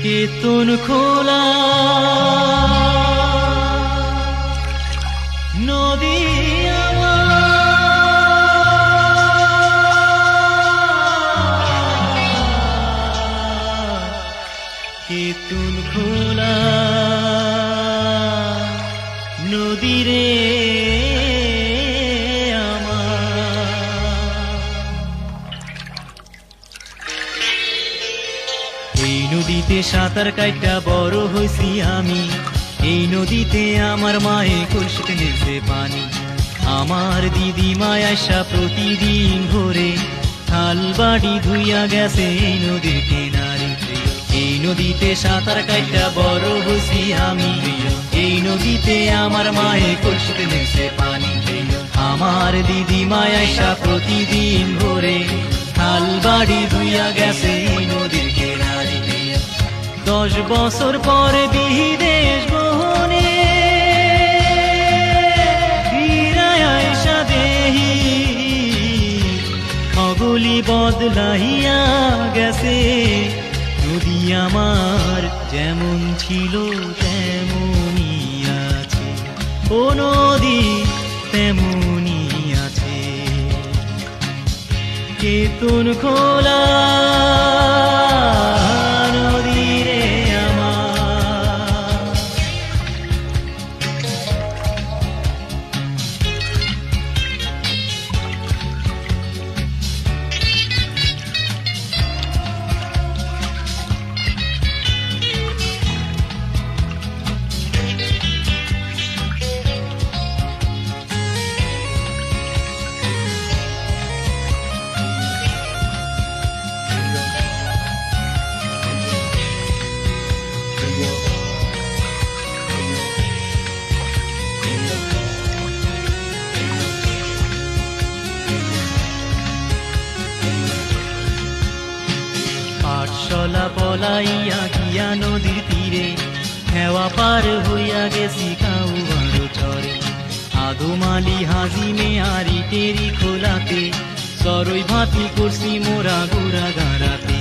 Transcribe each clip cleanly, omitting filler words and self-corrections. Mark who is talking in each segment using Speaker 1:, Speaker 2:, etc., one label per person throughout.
Speaker 1: কেতন খোলা নদী কেতন খোলা নদী রে এই নদীতে সাঁতার কাইটা বড় হইছি আমি। এই নদীতে আমার মায়ে কলসিতে নিছে পানি। আমার দিদি মায় আসা প্রতিদিন ভোরে থাল বাড়ি ধুইয়া গেছে এই নদীর কিনারে। এই নদীতে সাঁতার কাইটা বড় হইছি আমি। এই নদীতে আমার মায়ে কলসিতে নিছে পানি। আমার দিদি মায় আসা প্রতিদিন ভোরে থাল বাড়ি ধুইয়া গেছে এই নদীর কিনারে। 10 বছর পরে বিদেশ গহনে ফিরায় আইসা দেহি খগলি বদলাইয়া গেছে। নদী আমার যেমন ছিল তেমনই আছে, ও নদী তেমনই আছে। কেতন খোলা নদী রে আমার। পাঠশালা পলাইয়া গিয়া নদীর তীরে হেওয়া পার হইয়া গেছি কাউয়ার চরে। আদমালি হাজিমে আরি টেরি খোলাতে সরই ভাতি করছি মোরা গোড়া গাড়াতে।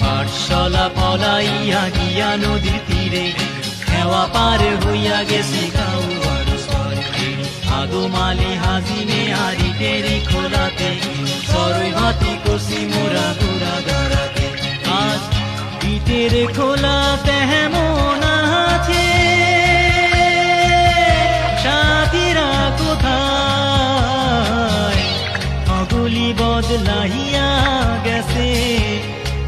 Speaker 1: পাঠশালা পলাইয়া গিয়া নদীর তীরে হেওয়া পার হইয়া গেছি কাউয়ার চরে। আদমালি হাজিমে আরি টেরি খোলাতে সরই ভাতি করছি মোরা গোড়া গাড়াতে। আজ ইটের খোলা তেমন আছে, সাথীরা কোথায় খগলি বদলাইয়া গেছে।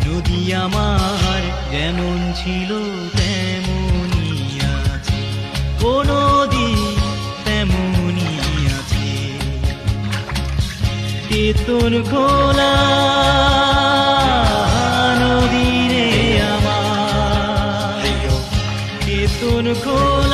Speaker 1: নদী আমার যেমন ছিল তেমনই আছে, ও নদী তেমনই আছে। কেতন খোলা নদী রে আমার। কেতন খোলা